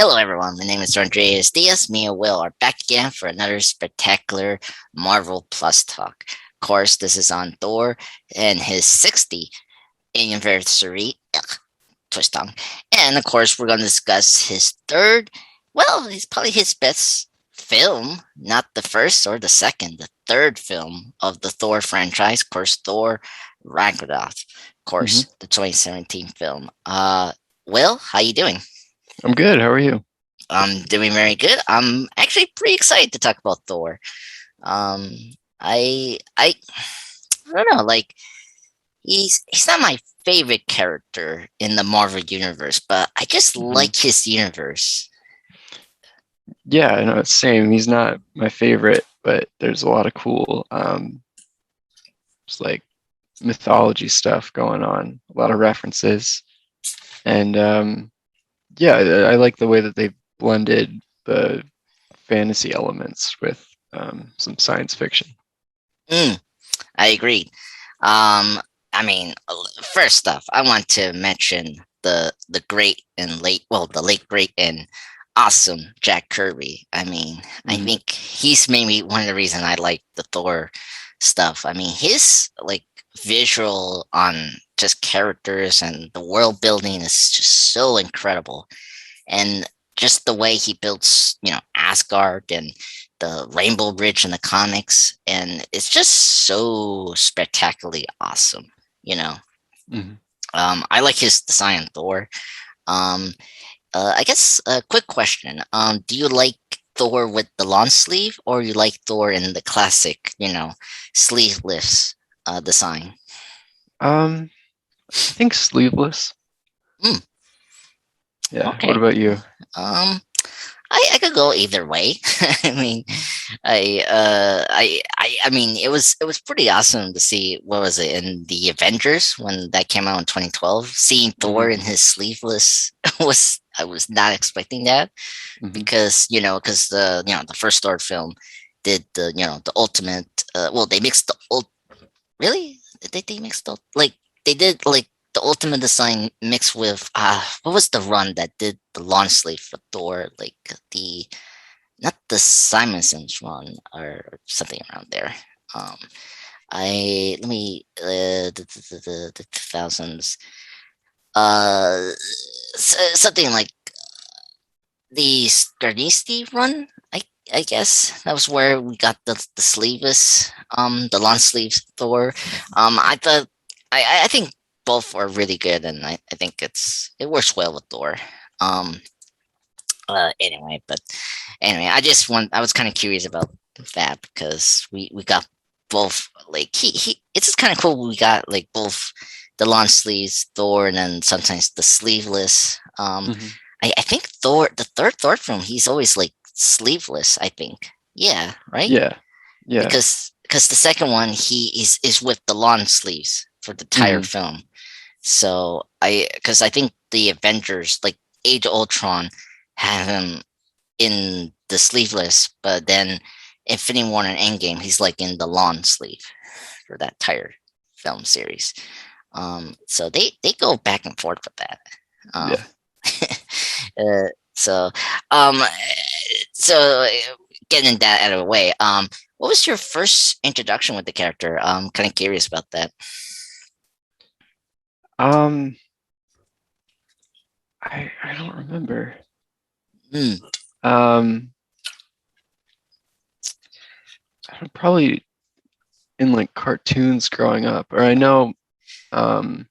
Hello, everyone. My name is Andreas Diaz. Me and Will are back again for another spectacular Marvel Plus talk. Of course, this is on Thor and his 60th anniversary. Ugh, twist tongue. And of course, we're going to discuss his third, well, it's probably his best film, not the first or the second, the third film of the Thor franchise. Of course, Thor Ragnarok. Of hmm course, the 2017 film. Will, how you doing? I'm good. How are you? I'm doing very good. I'm actually pretty excited to talk about Thor. Um, I don't know. Like he's not my favorite character in the Marvel universe, but I just hmm like his universe. Yeah, I know it's same. He's not my favorite, but there's a lot of cool, just like mythology stuff going on. A lot of references, and yeah, I like the way that they blended the fantasy elements with some science fiction. Mm, I agree. Um, I mean, first off, I want to mention the great and late, well, the late great and awesome Jack Kirby. I mean, I hmm think he's maybe one of the reasons I like the Thor stuff. I mean, his like visual on just characters and the world building is just so incredible, and just the way he builds, Asgard and the Rainbow Bridge in the comics, and it's just so spectacularly awesome. You know, hmm I like his design on Thor. Um, I guess a quick question: do you like Thor with the long sleeve, or you like Thor in the classic, sleeveless design? Um, I think sleeveless. Mm, Yeah. What okay. about you? Um, I could go either way. I mean, I mean, it was pretty awesome to see. What was it in the Avengers when that came out in 2012? Seeing Thor hmm in his sleeveless was I was not expecting that, hmm because because the first Thor film did the ultimate. Well, they mixed the really they mixed the like they did like the ultimate design mixed with what was the run that did the launch sleeve for Thor, like the not the Simonson's run or something around there. Um, I let me the 2000s, uh something like the Skarnisty run. I guess that was where we got the sleeveless, the long sleeves Thor. I thought I think both are really good, and I think it works well with Thor. Um, anyway, but anyway, I was kind of curious about that because we got both, like he it's just kind of cool. We got like both the long sleeves Thor, and then sometimes the sleeveless. hmm I think Thor, the third Thor film, he's always like sleeveless. I think, yeah, right, Yeah. Yeah. because the second one he is with the long sleeves for the entire hmm film. So because I think the Avengers, like Age of Ultron, have him in the sleeveless, but then Infinity War and Endgame, he's like in the long sleeve for that entire film series. So they go back and forth with that. Um, Yeah. uh, so um, so getting that out of the way, what was your first introduction with the character? I'm kind of curious about that. Um, I don't remember. Mm, Um, probably in like cartoons growing up, or I know, um,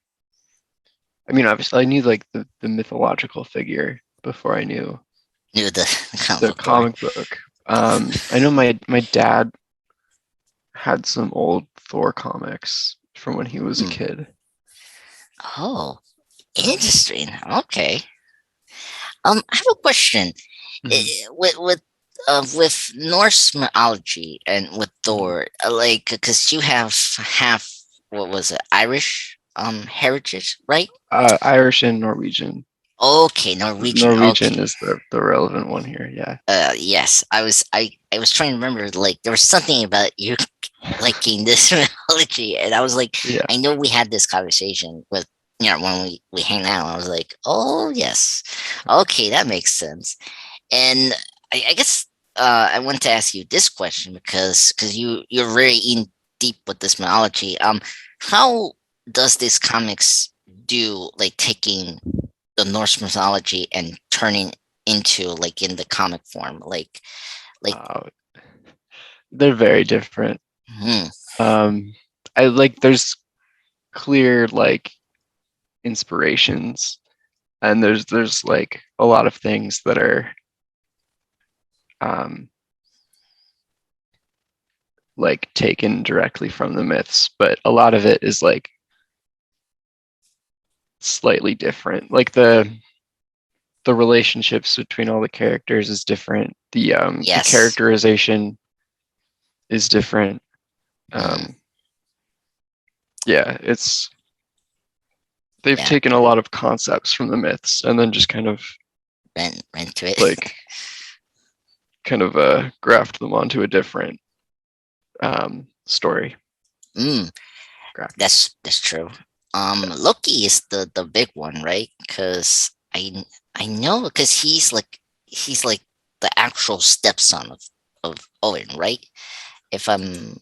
I mean, obviously I knew like the mythological figure before I knew knew the comic the book Thor. comic book. I know my dad had some old Thor comics from when he was a Mm. kid. Oh, interesting. Okay. I have a question. hmm With Norse mythology and with hmm Thor, like because you have half, what was it, Irish heritage, right? Irish and Norwegian. Okay, Norwegian. Norwegian Okay. is the relevant one here. Yeah. Yes, I was trying to remember, like there was something about you liking this mythology, and I was like, Yeah. I know we had this conversation with when we hang out, I was like, oh yes, okay, that makes sense. And I guess I want to ask you this question because you're very in deep with this mythology. How does this comics do like taking the Norse mythology and turning into like in the comic form? Like Uh, they're very different. hmm, Um, I like there's clear like inspirations, and there's like a lot of things that are um like taken directly from the myths, but a lot of it is like slightly different. Like the relationships between all the characters is different. The yes. characterization is different. Mm, Um, yeah, it's they've yeah, taken a lot of concepts from the myths and then just kind of rent to it. like graft them onto a different story. Mm, Graft. that's true. Loki is the big one, right? Because I know because he's like the actual stepson of Owen, right? If I'm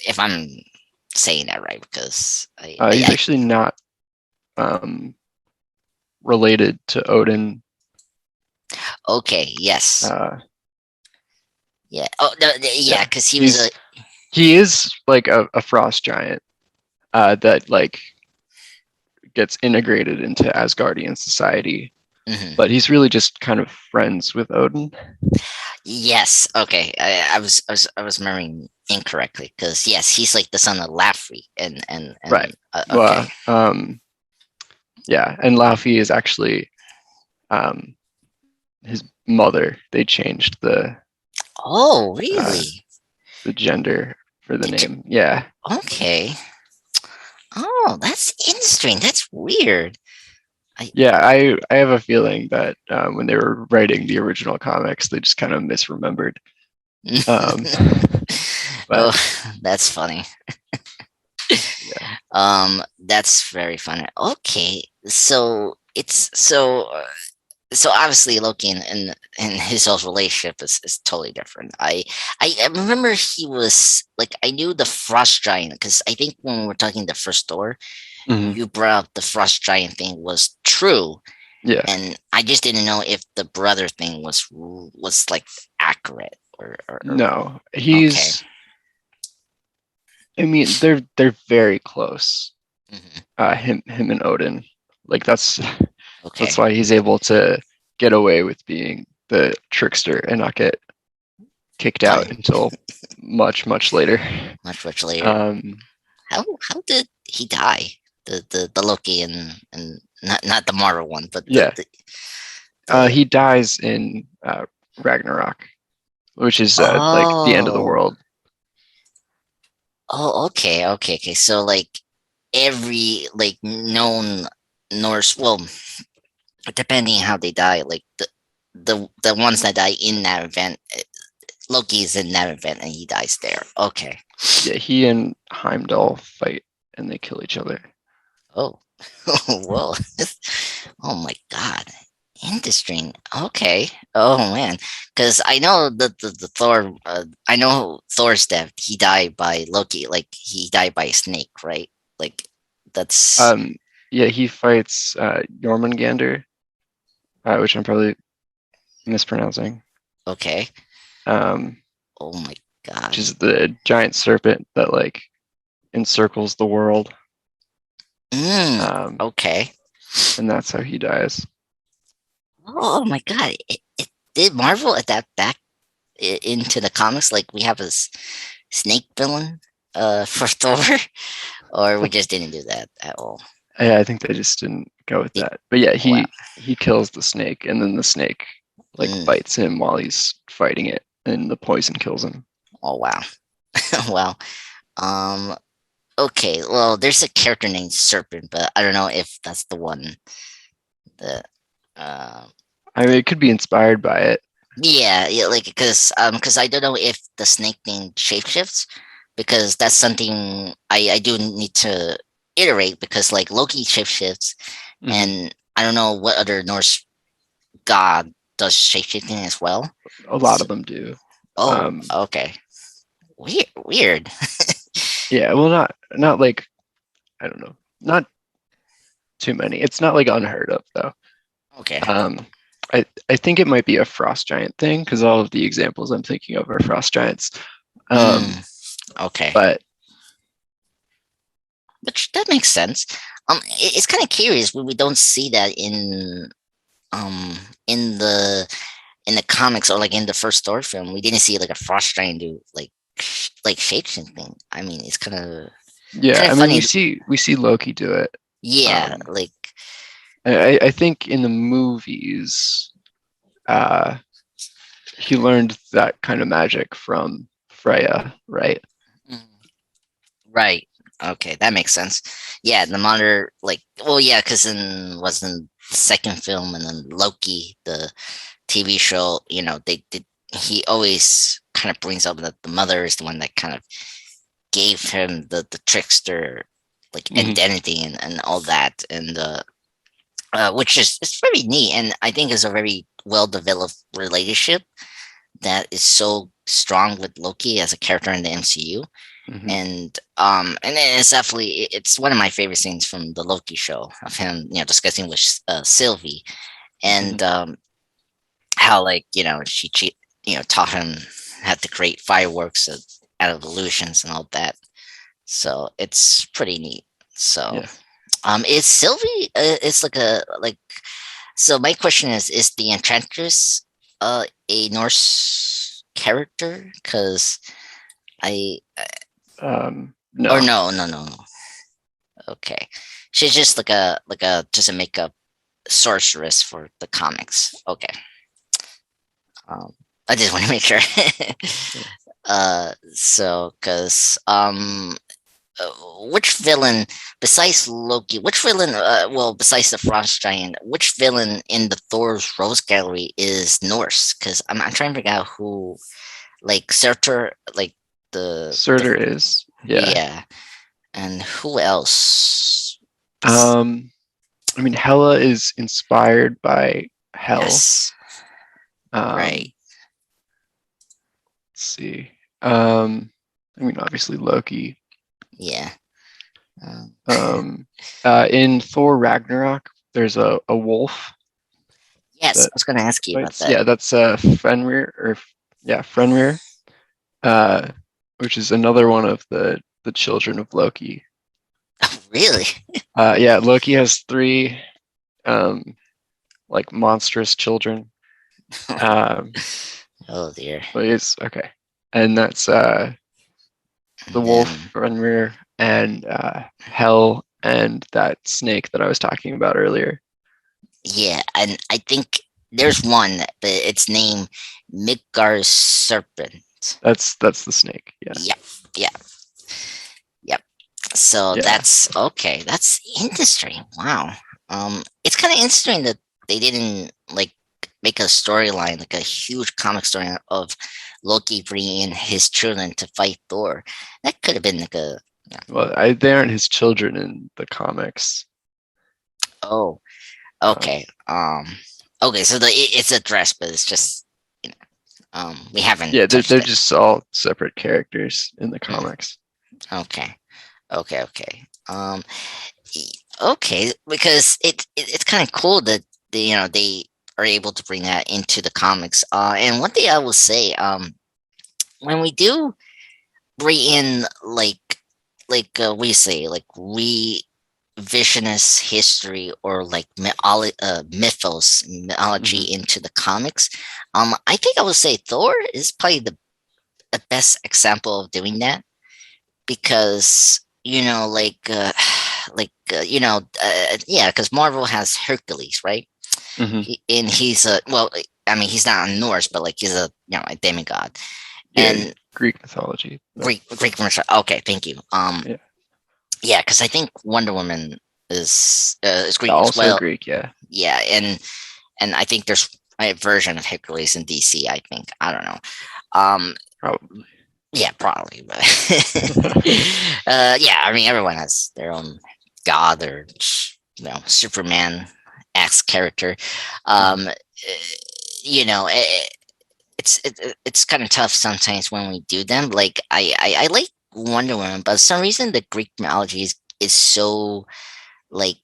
if I'm saying that right, because He's actually not um, related to Odin. okay, yes, Uh, yeah, oh no, yeah, yeah, because he was a he is like a frost giant that like gets integrated into Asgardian society, mhm. but he's really just kind of friends with Odin. Yes, okay, I was remembering incorrectly because yes, he's like the son of Laffrey Right. and okay. Well, yeah, and Laufey is actually um, his mother. They changed Oh, uh, really? the gender for the Did you, name. Yeah, okay. Oh, that's interesting. That's weird. I yeah. I have a feeling that when they were writing the original comics, they just kind of misremembered. Um, but oh, that's funny. yeah, That's very funny. Okay, so it's so obviously Loki and his whole relationship is totally different. I remember he was like I knew the frost giant because I think when we were talking the first Thor, hmm you brought up the frost giant thing was true, yeah. and I just didn't know if the brother thing was like accurate or No, okay. he's. I mean, they're very close. Hmm. Him and Odin. Like Okay. that's why he's able to get away with being the trickster and not get kicked out Pun until much later. much later. Um, How did he die? The Loki and not the Marvel one, but yeah, the he dies in Ragnarok, which is like the end of the oh world. okay. So like every like known Norse, well, depending how they die, like the ones that die in that event, Loki is in that event and he dies there. Okay. Yeah, he and Heimdall fight and they kill each other. Oh, well, oh my God, interesting. Okay. Oh man, because I know the Thor. I know Thor's death. He died by Loki. Like he died by a snake, right? Like that's Um, yeah, he fights Jormungandr, which I'm probably mispronouncing. okay. Um, Oh my which God. is the giant serpent that like encircles the world. Mm, Um, okay. and that's how he dies. Oh my God. Did Marvel adapt back into the comics? Like we have a snake villain for Thor, or we just didn't do that at all. I think they just didn't go with Did, that. But yeah, wow. he kills the snake, and then the snake like Mm, bites him while he's fighting it, and the poison kills him. oh wow. Well, um, okay. Well, there's a character named Serpent, but I don't know if that's the one that. Uh, I mean, it could be inspired by it. yeah, like because I don't know if the snake thing shapeshifts because that's something I do need to. iterate because like Loki shapeshifts, Mhm. and I don't know what other Norse god does shapeshifting as well. A lot So, of them do. oh, Um, okay, weird, weird. yeah, well, not like I don't know, not too many. It's not like unheard of though. Okay. Um, I think it might be a frost giant thing because all of the examples I'm thinking of are frost giants. Um, Mm, okay. but Which that makes sense. It's kind of curious when we don't see that um in the in the comics or like in the first Thor film. We didn't see like a frost giant do like shapes and thing. I mean, it's yeah, kind of I mean funny. we see Loki do it. Yeah, Um, like I think in the movies, uh, he learned that kind of magic from Freya, right? mm, right. Okay, that makes sense. Yeah, the monitor, like, well, yeah, because in wasn't the second film and then Loki, the TV show, they did. He always kind of brings up that the mother is the one that kind of gave him the trickster like Hmm. identity and all that, and which is it's very neat, and I think is a very well developed relationship that is so strong with Loki as a character in the MCU. Hmm. And then it's definitely it's one of my favorite scenes from the Loki show of him, discussing with Sylvie, Hmm. and how like taught him how to create fireworks out of illusions and all that. So it's pretty neat. So Yeah. is Sylvie it's like a like so my question is the Enchantress a Norse character? Because I or No. no. Okay. She's just like a just a makeup sorceress for the comics. Okay. Um I just want to make sure. Yeah. So because which villain besides Loki, which villain, well, besides the Frost Giant, which villain in the Thor's Rose Gallery is Norse? Because I'm trying to figure out who, like Surtur, like the Surtur is. Yeah. yeah, and who else? I mean, Hela is inspired by Hell. Yes, right, Um, let's see. Um, I mean, obviously Loki. yeah, um, Um, in Thor Ragnarok, there's a wolf yes. I that was gonna ask you about fights. that. Yeah, that's Fenrir, or yeah, Fenrir, uh, which is another one of the children of Loki. Really? Yeah, Loki has three um, like monstrous children. Um, Oh dear. but it's okay, and that's the And wolf, then Fenrir, and Hel, and that snake that I was talking about earlier. yeah, and I think there's one, but it's named Midgar's Serpent. That's the snake. Yeah, Yep, yep, yep. So yeah. that's okay. That's interesting. Wow. It's kind of interesting that they didn't like make a storyline, like a huge comic story of Loki bringing in his children to fight Thor. That could have been like a yeah. Well, they aren't his children in the comics. Oh, Um, okay. Okay. So it's addressed, but it's just we haven't yeah, touched they're it. just all separate characters in the Mm, comics. okay. Okay. Okay, because it's kind of cool that they are able to bring that into the comics. And one thing I will say, when we do bring in what do you say, like revisionist history or like mythology Hmm. into the comics, I think I would say Thor is probably the best example of doing that because yeah, because Marvel has Hercules, right? Hmm. And he's a well, I mean, he's not a Norse, but like he's a a demigod. Yeah, And Greek mythology. But Greek mythology. Okay, thank you. yeah, Yeah, because I think Wonder Woman is Greek as also well. Greek. Yeah, Yeah, and I think there's a version of Hercules in DC. I think I don't know. probably. Yeah, probably, but yeah, I mean, everyone has their own god or Superman X character. Mhm. You know, it's kind of tough sometimes when we do them. Like I like Wonder Woman, but for some reason the Greek mythology is so like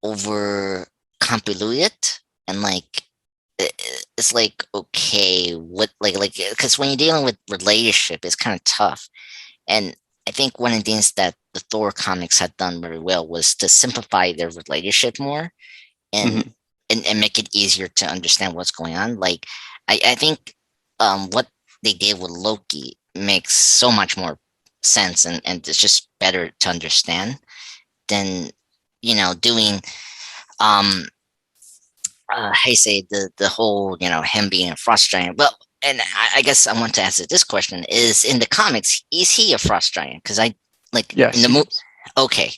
over convoluted and like it's like okay what like because when you're dealing with relationship it's kind of tough. And I think one of the things that the Thor comics had done very well was to simplify their relationship more and Mhm. and make it easier to understand what's going on. Like I think what they did with Loki makes so much more sense and it's just better to understand than doing um I say the whole him being a frost giant. Well, and I guess I want to ask this question: is in the comics is he a frost giant? Because I like in Yes, the he movie. is. Okay,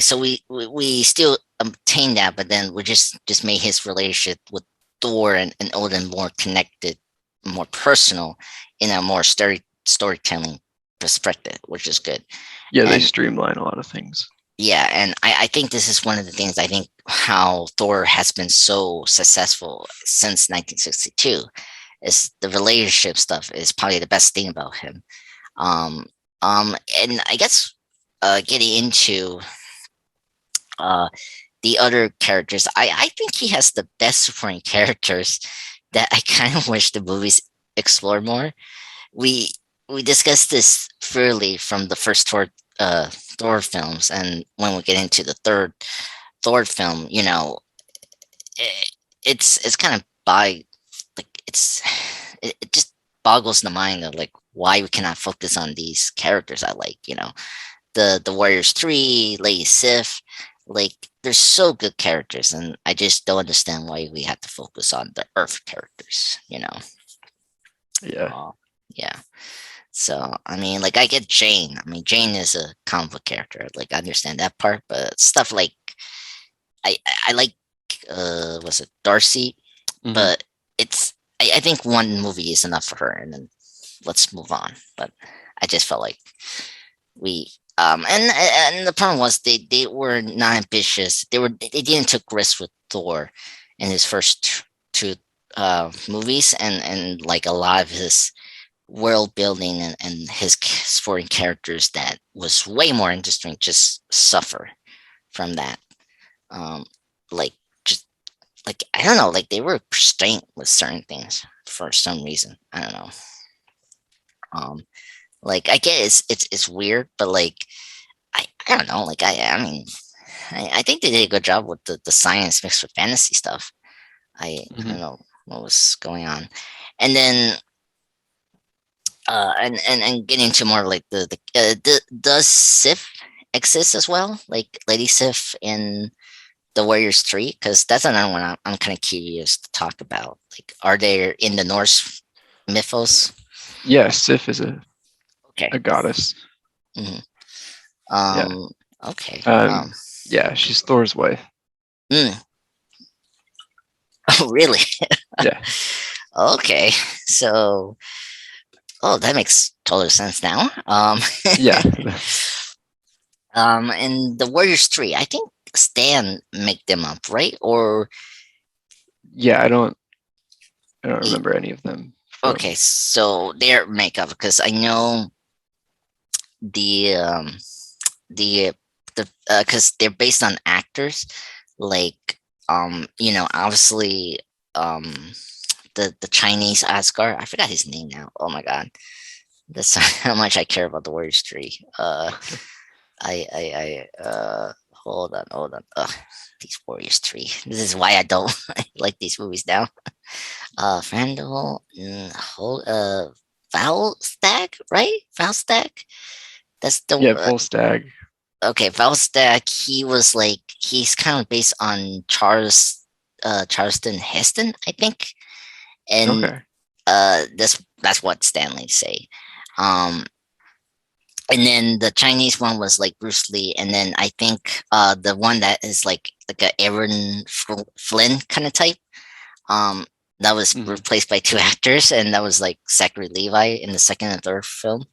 so we still obtain that, but then we just made his relationship with Thor and Odin more connected, more personal, in a more storytelling perspective, which is good. Yeah, they And streamline a lot of things. yeah, and I think this is one of the things I think how Thor has been so successful since 1962 is the relationship stuff is probably the best thing about him. Um, and I guess getting into uh, the other characters, I think he has the best supporting characters that I kind of wish the movies explore more. We we discussed this fairly from the first Thor films, and when we get into the third Thor film, it, it's kind of like it just boggles the mind of like why we cannot focus on these characters I like, the Warriors 3, Lady Sif, like they're so good characters, and I just don't understand why we have to focus on the Earth characters. Yeah. Uh, yeah. So I mean, like I get Jane. I mean, Jane is a comic book character. Like I understand that part, but stuff like I like was it Darcy, Mhm. but it's I think one movie is enough for her, and then let's move on. But I just felt like we and the problem was they were not ambitious. They didn't take risks with Thor in his first two movies, and like a lot of his world building and his supporting characters that was way more interesting just suffer from that. Um, like just like I don't know, like they were restrained with certain things for some reason. I don't know. Um, like I get it's weird, but like I don't know. Like I mean, I think they did a good job with the science mixed with fantasy stuff. I don't Mhm. know what was going on, and then and getting to more like does Sif exist as well, like Lady Sif in the Warriors 3? Because that's another one I'm kind of curious to talk about. Like, are they in the Norse mythos? Yeah, Sif is Okay. a goddess. hmm Yeah. Um. Okay. Um, yeah, she's Thor's wife. Mm. Oh, really? Yeah. Okay. So, oh, that makes total sense now. Yeah. And the Warriors 3, I think Stan make them up, right? Or Yeah, I don't eh, remember any of them okay, from. so their makeup because I know the the because they're based on actors like obviously um the Chinese Asgard. I forgot his name now. Oh my god, that's how much I care about the Warriors 3. Hold on. Ugh, these Warriors 3. This is why I don't like these movies now. Randall, hold, Valstag, right? Valstag. That's the Yeah, Volstagg. okay. Valstag. He was like he's kind of based on Charleston Heston, I think, and Okay. that's what Stanley say. Um, and then the Chinese one was like Bruce Lee, and then I think the one that is like a Aaron Flynn kind of type. Um, that was Mhm. replaced by two actors, and that was like Zachary Levi in the second and third film.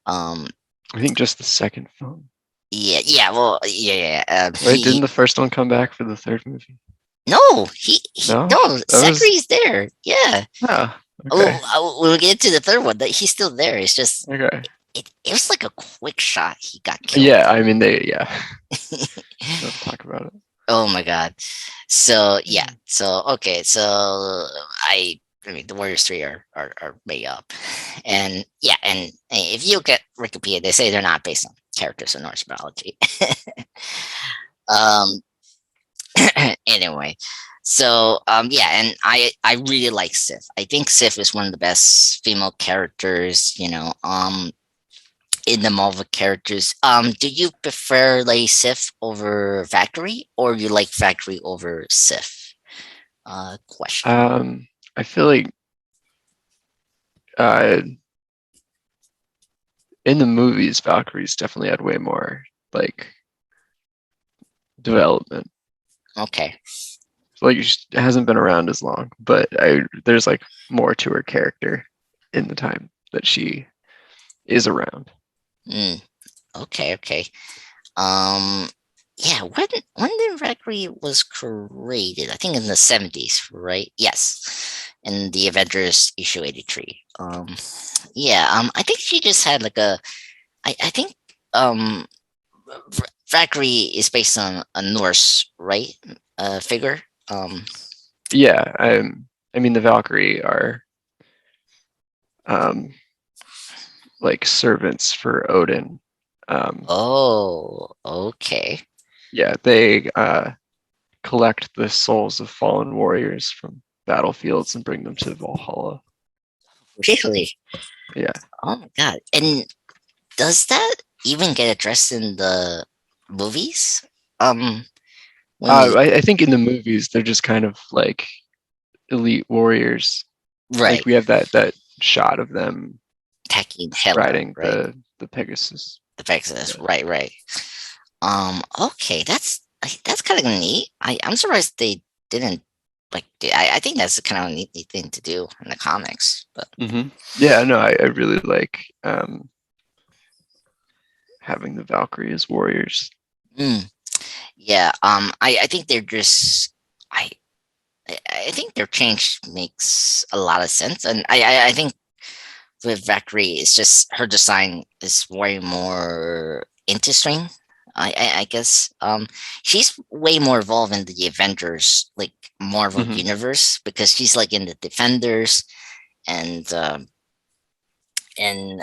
Um, I think just the second film. yeah. Well, yeah. Right? Didn't the first one come back for the third movie? No, No, no. that was Zachary's there. Yeah. ah okay. Oh, when we get to the third one, that he's still there. It's just Okay. it was like a quick shot. He got killed. Yeah, I mean they yeah. Let's talk about it. Oh my god. So yeah. Mm. So okay. So I mean the Warriors 3 are made up. And yeah, and if you look at Wikipedia, they say they're not based on characters in Norse mythology. um anyway. So yeah, and I really like Sif. I think Sif is one of the best female characters, in the Marvel characters. Do you prefer like Sif over Valkyrie, or you like Valkyrie over Sif? Question. I feel like uh in the movies Valkyries definitely had way more like development. Okay. Like she hasn't been around as long, but there's like more to her character in the time that she is around. Mm, okay. Um, yeah. When the Valkyrie was created, I think in the 70s, right? Yes, in the Avengers issue 83. Yeah. I think she just had like a. I think Valkyrie is based on a Norse, right? Figure. Yeah, I mean the Valkyrie are um like servants for Odin. Um Oh, okay. yeah, they collect the souls of fallen warriors from battlefields and bring them to Valhalla. Really? Yeah. Oh my god. And does that even get addressed in the movies? Um, when we I think in the movies they're just kind of like elite warriors. Like right we have that shot of them attacking Hela, riding right? the Pegasus. The Pegasus, Yeah. right. Okay, that's kind of neat. I'm surprised they didn't I think that's kind of a neat thing to do in the comics, but Yeah, no, I really like having the Valkyrie as warriors. mm, yeah. I think they're just I I think their change makes a lot of sense, and I think with Valkyrie, it's just her design is way more interesting. I guess she's way more involved in the Avengers like Marvel Hmm. universe because she's like in the Defenders and and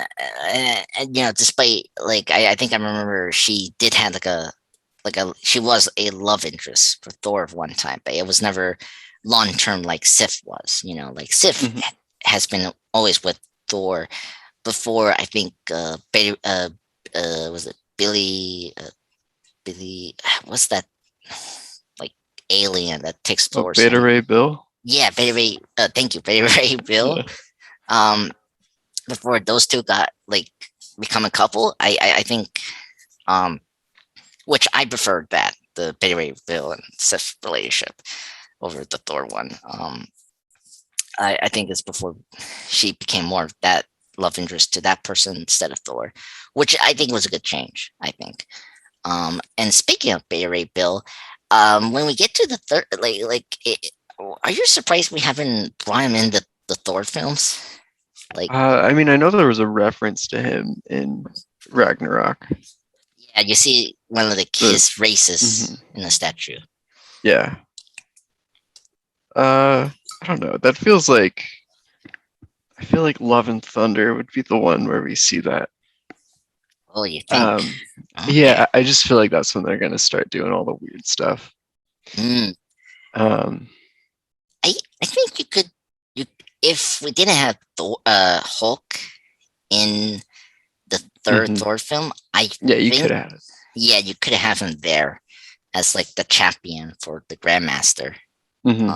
despite like I think I remember she did have she was a love interest for Thor at one time, but it was never long term like Sif was. Like Sif Hmm. has been always with Thor before. I think was it Billy? What's that like alien that takes Oh, Thor's Beta soul? Ray Bill. Yeah, Beta Ray. Thank you, Beta Ray Bill. Yeah. Um, before those two got like become a couple, I think um which I preferred that the Beta Ray Bill and Sif relationship over the Thor one. I think it's before she became more of that love interest to that person instead of Thor, which I think was a good change. I think. And speaking of Beta Ray Bill, when we get to the third, are you surprised we haven't brought him in the Thor films? Like, I mean, I know there was a reference to him in Ragnarok. yeah, you see one of The his races mhm. in the statue. Yeah. I don't know. That feels like I feel like Love and Thunder would be the one where we see that. Oh, you think? Um, Okay. yeah, I just feel like that's when they're gonna start doing all the weird stuff. Mm, Um, I think you could you if we didn't have Hulk in the third mhm. Thor film, I Yeah, you could think have it. yeah, you could have him there as like the champion for the Grandmaster. Hmm.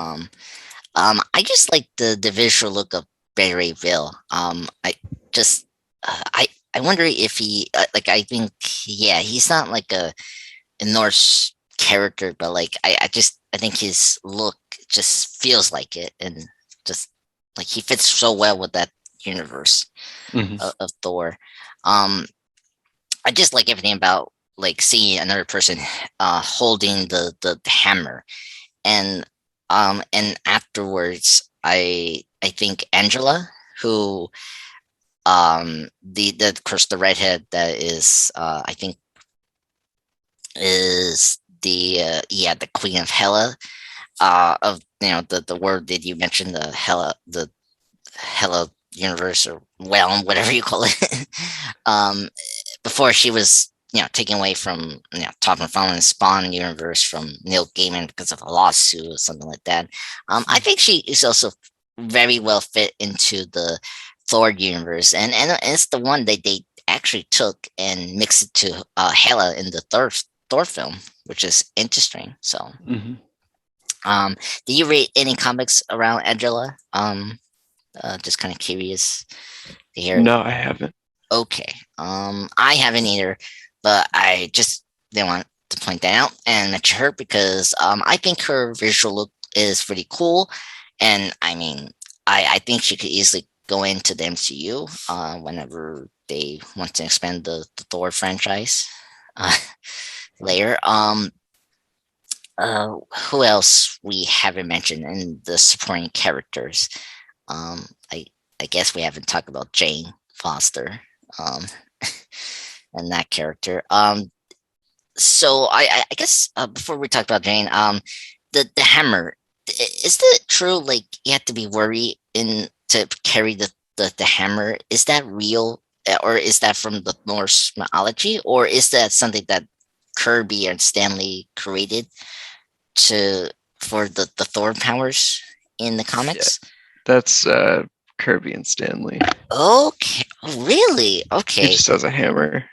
Um, I just like the visual look of Berryville. I just I wonder if he I think yeah he's not like a Norse character, but like I think his look just feels like it, and just like he fits so well with that universe Hmm. of Thor. Um, I just like everything about like seeing another person holding the hammer, and and afterwards I think Angela, who the of course the redhead that is I think is the yeah, the queen of Hela, of the word that you mentioned, the Hela universe, or well, whatever you call it. um Before she was taken away from Top and Fallen Spawn universe from Neil Gaiman because of a lawsuit or something like that. I think she is also very well fit into the Thor universe, and it's the one that they actually took and mixed it to Hela in the Thor film, which is interesting. So, Hmm. um, did you read any comics around Angela? Just kind of curious to hear. No, I haven't. Okay. I haven't either, but I just didn't want to point that out and mention her because I think her visual look is pretty cool, and I mean, I think she could easily go into the MCU whenever they want to expand the Thor franchise uh, later. Who else we haven't mentioned in the supporting characters? Um, I I guess we haven't talked about Jane Foster. Um, and that character. So I guess before we talk about Jane, the hammer, is it true? Like you have to be worried in to carry the hammer. Is that real, or is that from the Norse mythology, or is that something that Kirby and Stanley created to for the Thor powers in the Yeah, comics? that's Kirby and Stanley. Okay, really? He Okay, just has a hammer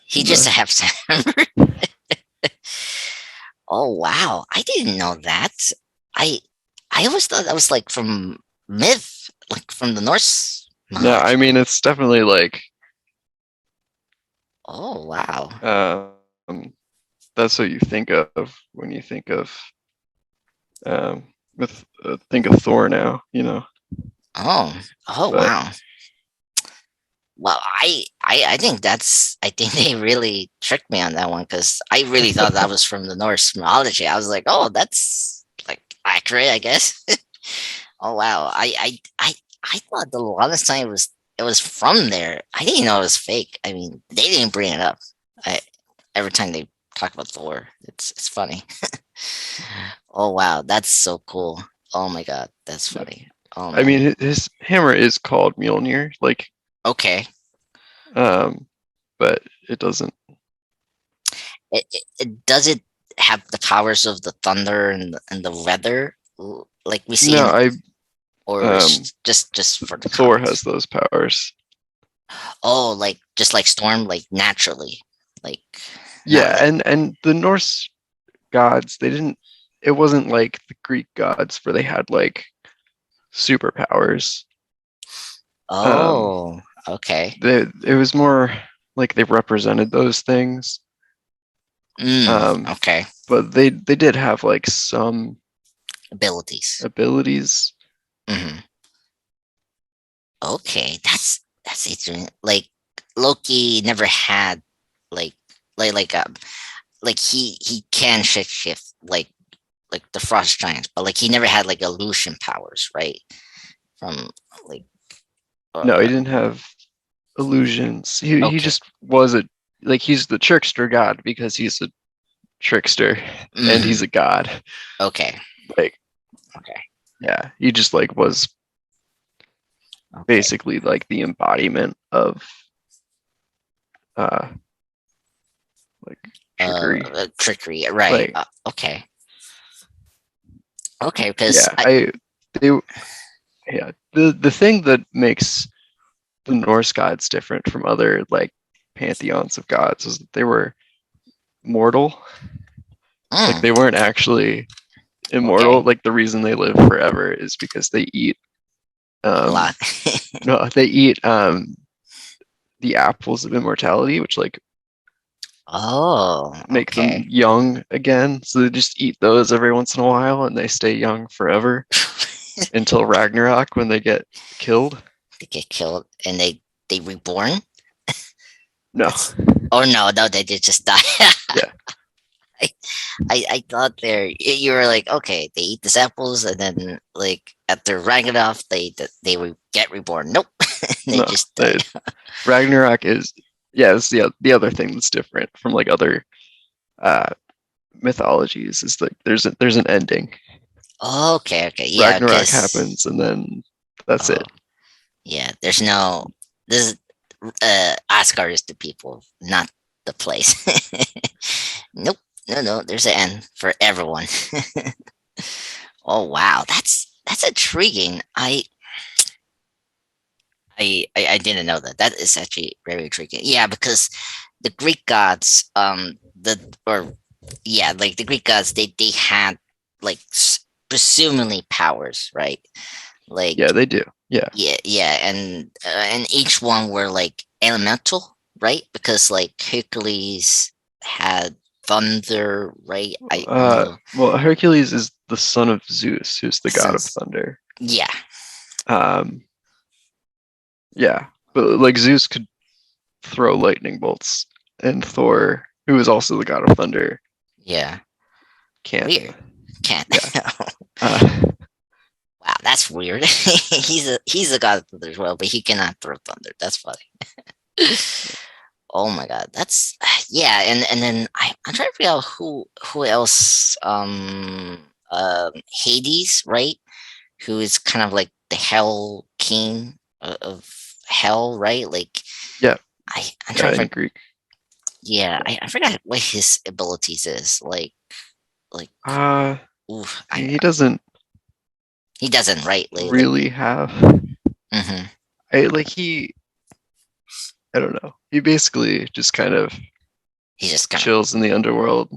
he in just the. has hammer. Oh wow, I didn't know that. I I always thought that was like from myth, like from the Norse No, I mythology. mean it's definitely like Oh wow. um, that's what you think of when you um, think of Thor now, you know. Oh oh But wow. Well, I think I think they really tricked me on that one because I really thought that was from the Norse mythology. I was like, oh, that's like accurate, I guess. Oh wow. I thought the longest time it was from there. I didn't know it was fake. I mean, they didn't bring it up. I Every time they talk about Thor, it's funny. Oh wow, that's so cool. Oh my god, that's yeah. funny. Oh I man. mean his hammer is called Mjolnir, like Okay. um, but it doesn't. Does it have the powers of the thunder and the weather like we see No, in, I or um, is just for the Thor comics? has those powers. Oh, like just like Storm, like naturally, like not Yeah, like. and the Norse gods, they didn't. It wasn't like the Greek gods where they had like superpowers. Um, Oh, okay. it was more like they represented those things. Um, Okay. but they did have like some Abilities. abilities. Hmm. Okay, that's interesting. Like Loki never had like like like um like he can shift like the frost giants, but like he never had like illusion powers, right? From like No, he uh didn't have illusions. He okay. just was a like he's the trickster god because he's a trickster and Hmm. he's a god. Okay. Like Okay. yeah, he just like was Okay. basically like the embodiment of uh like trickery. Trickery, right? Like Okay. Okay, because yeah, they yeah, the thing that makes the Norse gods different from other like pantheons of gods is that they were mortal. Like mm, they weren't actually immortal. okay, Like the reason they live forever is because they eat a lot. no, they eat the apples of immortality, which like Oh, make them okay. young again. So they just eat those every once in a while and they stay young forever until Ragnarok when they get killed. They get killed and they reborn. No. That's Oh no, they did just die. Yeah, I, I thought you were like, okay, they eat the samples and then like after Ragnarok they would get reborn. Nope, they no, just die. Ragnarok is yeah, it's the other thing that's different from like other uh mythologies is like there's an ending. Okay, okay, yeah, Ragnarok because happens and then that's oh it. yeah, there's no this is Asgard is the people, not the place. Nope, no, there's an end for everyone. Oh wow, that's intriguing. I didn't know that. That is actually very intriguing. Yeah, because the Greek gods, the or yeah, like the Greek gods, they had like presumably powers, right? Like Yeah, they do. Yeah. yeah, and each one were like elemental, right? Because like Hercules had thunder, right? I know Well, Hercules is the son of Zeus, who's the god of since thunder. yeah, Um, yeah, but like Zeus could throw lightning bolts, and Thor, who is also the god of thunder, yeah, can't. weird. Can't. Yeah. Uh, Wow, that's weird. He's a god of thunder as well, but he cannot throw thunder. That's funny. Oh my god, that's yeah, and then I'm trying to figure out who else. Hades, right? Who is kind of like the Hell King of Hell, right? Like yeah, I'm yeah, trying to in find. Greek. Yeah, I forgot what his abilities is. Like Uh, oof, he doesn't he doesn't right like really have. mm-hmm. I like I don't know. He basically just kind of He just kind chills in the underworld.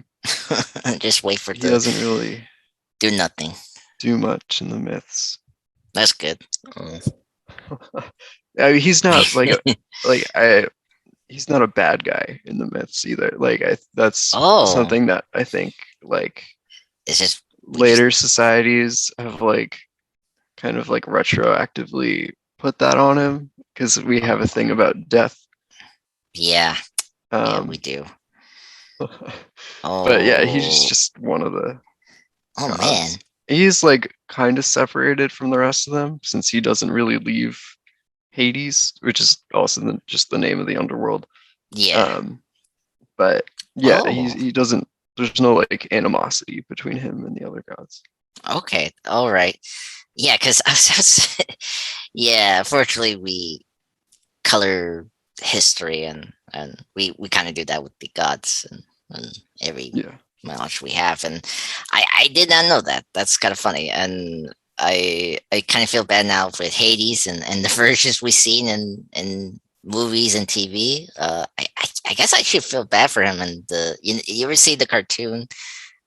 of just wait for He the doesn't really do nothing. do much in the myths. That's good. Mm. I mean, he's not like a like I he's not a bad guy in the myths either. Like that's Oh, something that I think like it's just we just later societies have like kind of like retroactively put that on him because we have a thing about death. yeah, yeah, we Um, do. but yeah, he's Oh, just one of the oh gods. man. He's like kind of separated from the rest of them since he doesn't really leave Hades, which is also just the name of the underworld. Yeah. Um, but yeah, Oh, he doesn't. There's no like animosity between him and the other gods. okay. All right. Yeah, because yeah, fortunately we color history and we kind of do that with the gods and every Yeah, knowledge we have and I did not know that. That's kind of funny and I kind of feel bad now with Hades and the versions we've seen in movies and TV. I guess I should feel bad for him. And you ever see the cartoon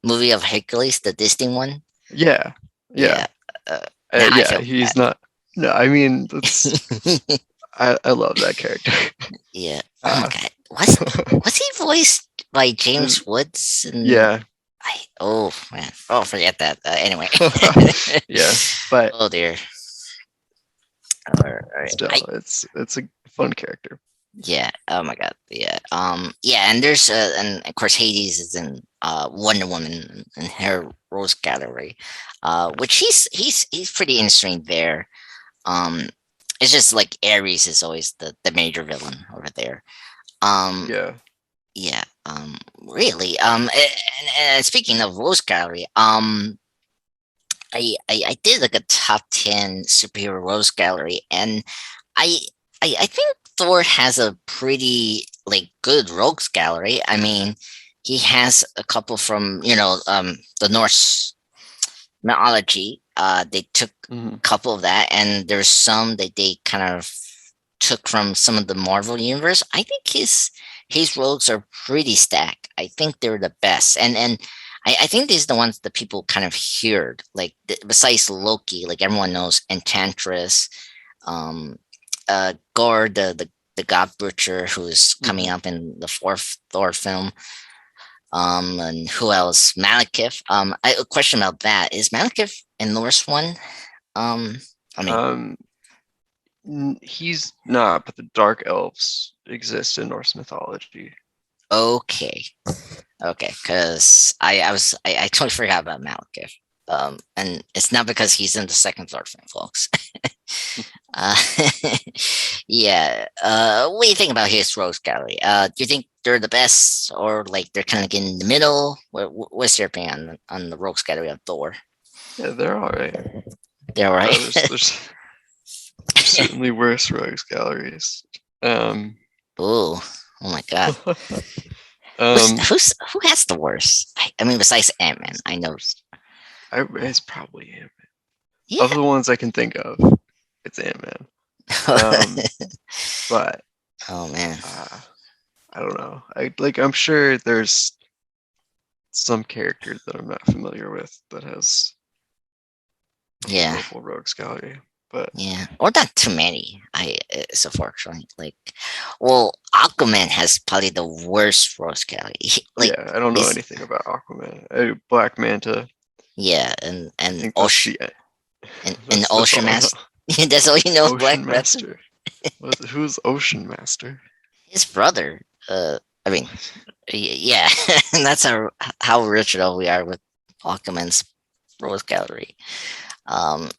movie of Hercules, the Disney one? yeah, yeah, Yeah. Uh, now I yeah. feel He's bad. not. No, I mean that's. I love that character. Yeah. Oh my Uh, god. Was he voiced by James Woods? And yeah, oh man. Oh, forget that. Anyway. yeah, but Oh dear. All right. still, it's a fun character. Yeah. Oh my god. Yeah. Yeah. And there's and of course Hades is in Wonder Woman and her Rose Gallery, which he's pretty interesting there. Um, it's just like Ares is always the major villain over there. Um, Yeah. yeah. Really. And speaking of Rose Gallery, I did like a top 10 superhero Rose Gallery, and I I think Thor has a pretty like good rogues gallery. I mean, he has a couple from the Norse mythology. They took a Mhm. couple of that, and there's some that they kind of took from some of the Marvel universe. I think his rogues are pretty stacked. I think they're the best, and I think these are the ones that people kind of heard. Like besides Loki, like everyone knows Enchantress, um, Gore, the God Butcher, who's coming Mhm. up in the fourth Thor film. And who else? Malekith. A question about that is Malekith in Norse one. Um, I mean, Um, he's not, but the dark elves exist in Norse mythology. Okay, okay, because I totally forgot about Malekith. And it's not because he's in the second Thor film, folks. Uh, yeah. What do you think about his rogues gallery? Do you think they're the best, or like they're kind of in the middle? What's your opinion on the rogues gallery of Thor? Yeah, they're all right. They're all right. There's certainly worse rogues galleries. Um, Oh, oh my God. um, Who has the worst? I mean, besides Ant Man, I know. it's probably him. Yeah. Of the ones I can think of, it's Ant-Man. But Oh man. uh, I don't know. I'm sure there's some character that I'm not familiar with that has a Yeah. horrible rogues gallery. But Yeah. Or not too many. So fortunately, like, well, Aquaman has probably the worst rogues gallery. Like, yeah, I don't know he's anything about Aquaman. Black Manta. yeah, I and think that's Ocean the end. and That's Ocean all I know. Master. That's all you know, Black Ocean Panther. Master. Who's Ocean Master? His brother. I mean, yeah, and that's how original we are with Aquaman's rogues gallery. Um,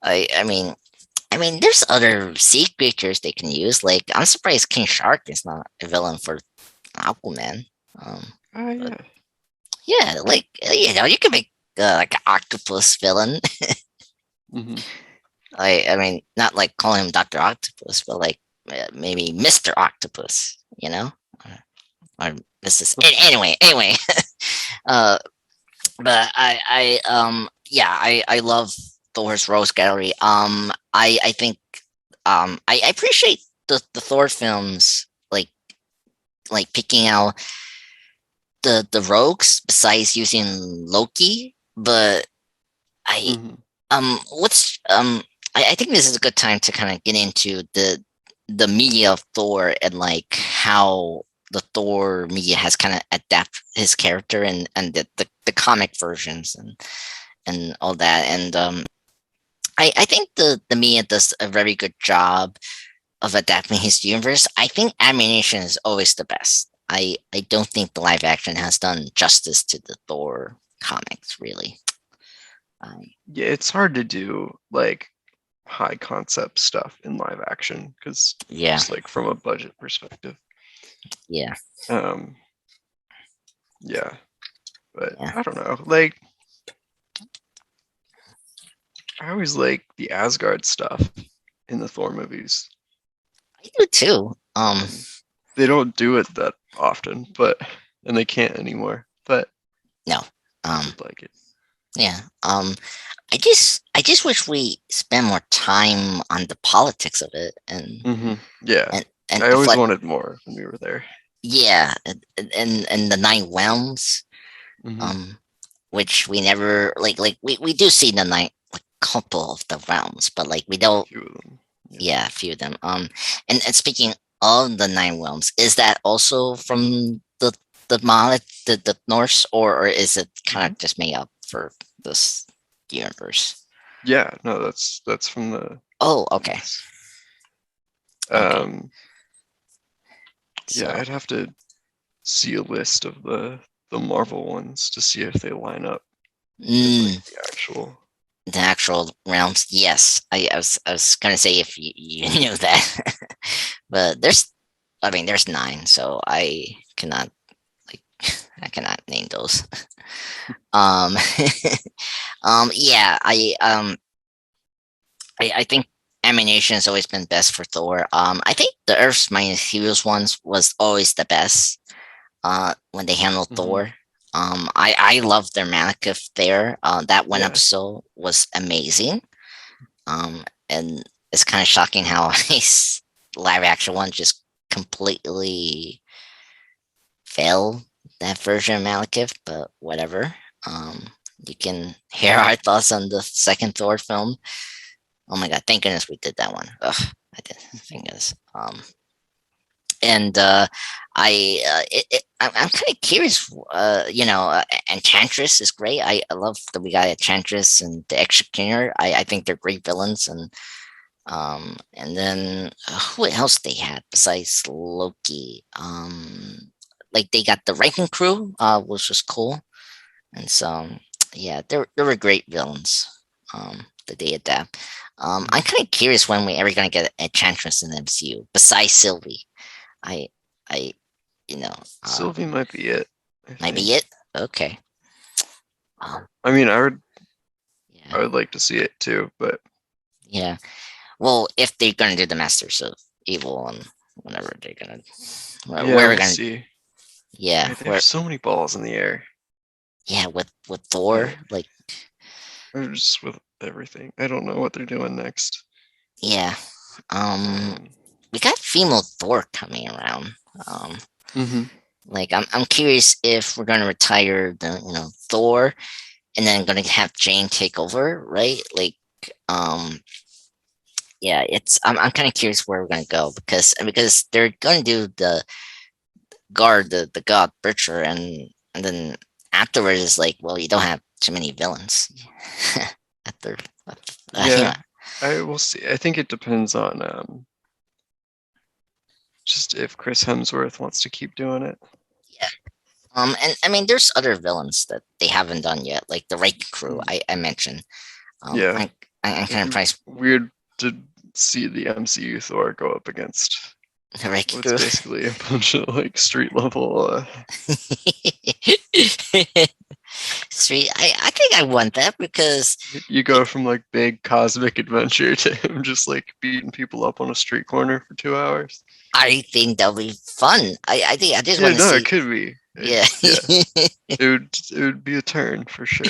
I mean, there's other sea creatures they can use. Like, I'm surprised King Shark is not a villain for Aquaman. Oh But yeah. yeah, like you can make like an octopus villain. Hmm. I mean, not like calling him Doctor Octopus, but like maybe Mister Octopus. Or Mrs. Anyway. uh, but yeah, I love Thor's Rose Gallery. I think I appreciate the Thor films, like picking out the rogues besides using Loki. But I Hmm. what's I think this is a good time to kind of get into the media of Thor, and like how the Thor media has kind of adapted his character, and the comic versions and all that. And I think the media does a very good job of adapting his universe. I think animation is always the best. I don't think the live action has done justice to the Thor comics, really. Yeah, it's hard to do like high concept stuff in live action because Yeah, just like from a budget perspective. yeah, Um, yeah, but yeah. I don't know. Like I always like the Asgard stuff in the Thor movies. I do too. They don't do it that often, but and they can't anymore. But No. I Um, did like it. yeah. I just wish we spend more time on the politics of it, Yeah, and I always reflect. wanted more when we were there. Yeah, and the nine realms. Hmm. Um, which we never we do see the nine, like, couple of the realms, but like we A don't. few of them. Yeah. Yeah, a few of them. And speaking of the nine realms, is that also from the the Norse, or is it kind Hmm. of just made up for this universe? Yeah, no, that's from the Oh, okay, Norse. okay. Um, yeah, So I'd have to see a list of the Marvel ones to see if they line up with like mm, the actual. the actual realms, yes. I was gonna say if you knew that, but I mean, there's nine, so like I cannot name those. Um, yeah, I think animation has always been best for Thor. I think the Earth's Mightiest Heroes ones was always the best. When they handled Hmm. Thor. I love their Malekith there. That one Yeah, episode was amazing. And it's kind of shocking how his live action one just completely failed that version of Malekith, but whatever. Um, you can hear our thoughts on the second Thor film. Oh my god! Thank goodness we did that one. Ugh, I did. Thank goodness. And I'm kind of curious. Enchantress is great. I love that we got Enchantress and the Executioner. I think they're great villains, and And then who else they had besides Loki? Like they got the Wrecking Crew, which was cool, and so yeah, there were great villains. That they adapt. I'm kind of curious when we ever gonna get a Enchantress in the MCU besides Sylvie. I I you know Sylvie might be it, I might be think. it. Okay. Um, I mean, I yeah, would like to see it too, but yeah. Well, if they're gonna do the Masters of Evil and whatever they're gonna, yeah, where we're we'll gonna, see. yeah, Right, they have where, so many balls in the air. yeah, with Thor, Like, like, or just with everything. I don't know what they're doing next. yeah. Um, Um, we got female Thor coming around. Um, hmm like I'm curious if we're gonna retire the Thor and then gonna have Jane take over, right? Like, um, yeah, I'm kind of curious where we're gonna go because they're gonna do the guard the god Butcher and then afterwards it's like, well, you don't have too many villains. after, Yeah, I will see. I think it depends on just if Chris Hemsworth wants to keep doing it. yeah. And I mean, there's other villains that they haven't done yet, like the Rake Crew Mm. I mentioned. Yeah, I'm kind it'd of be surprised weird to see the MCU Thor go up against the Rake what's Crew. basically a bunch of like street level. Sweet. I think I want that because You go from like big cosmic adventure to him just like beating people up on a street corner for 2 hours. I think that'll be fun. I think I just Yeah, want to no, it see. could be. Yeah. Yeah, it would be a turn for sure.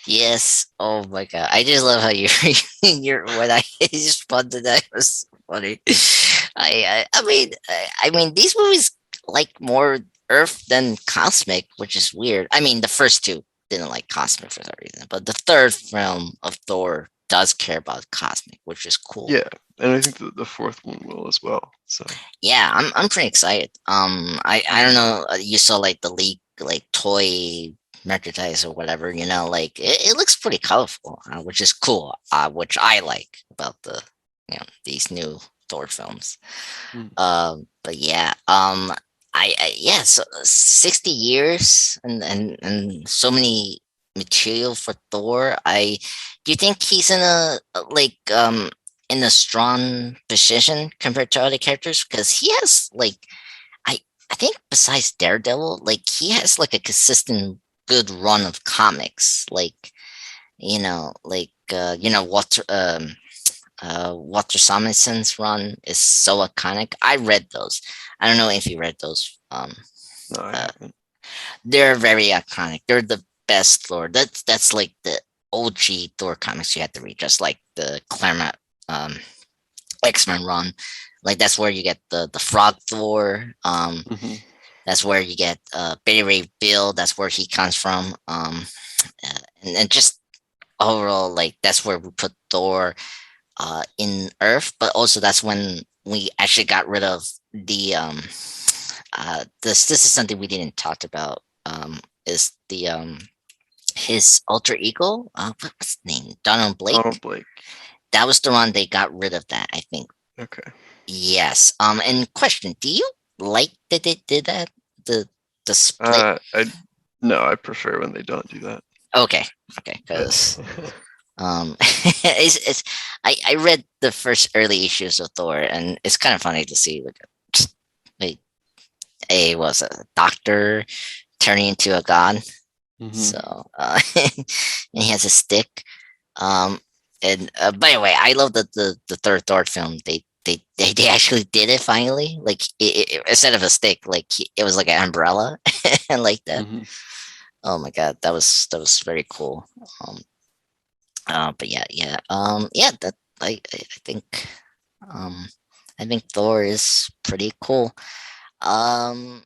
Yes. Oh my god. I just love how you're when I just spun to that, it was funny. I mean these movies like more Earth than cosmic, which is weird. I mean the first two didn't like cosmic for some reason, but the third film of Thor does care about cosmic, which is cool. Yeah, and I think the fourth one will as well. So, Yeah, I'm pretty excited. I don't mhm. know. You saw like the leak, like toy merchandise or whatever. Like it looks pretty colorful, which is cool. Which I like about these new Thor films. Mm. But yeah, yeah. So 60 years and so many material for Thor. Do you think he's in a strong position compared to other characters? Because he has I I think besides Daredevil, like he has like a consistent good run of comics. Walter Simonson's run is so iconic. I read those. I don't know if you read those. No, I Uh, haven't. they're very iconic. They're the best Thor. That's like the OG Thor comics you had to read, just like the Claremont um, X-Men run. Like that's where you get the Frog Thor. Hmm That's where you get Betty Ray Bill. That's where he comes from. And just overall, like that's where we put Thor in Earth, but also that's when we actually got rid of the this is something we didn't talk about is the his alter ego what's his name, Donald Donald Blake. Blake. That was the one they got rid of, that I think. Okay. Yes. And question, do you like that they did that, the the split? I no, I prefer when they don't do that. Okay, okay, But because it's I read the first early issues of Thor, and it's kind of funny to see like a was a doctor turning into a god. hmm So and he has a stick. Um, and by the way, I love that the third Thor film they actually did it finally. Like instead of a stick, like it was like an umbrella and like that. hmm Oh my god, that was very cool. Um, but yeah. That I think um, I think Thor is pretty cool. Um,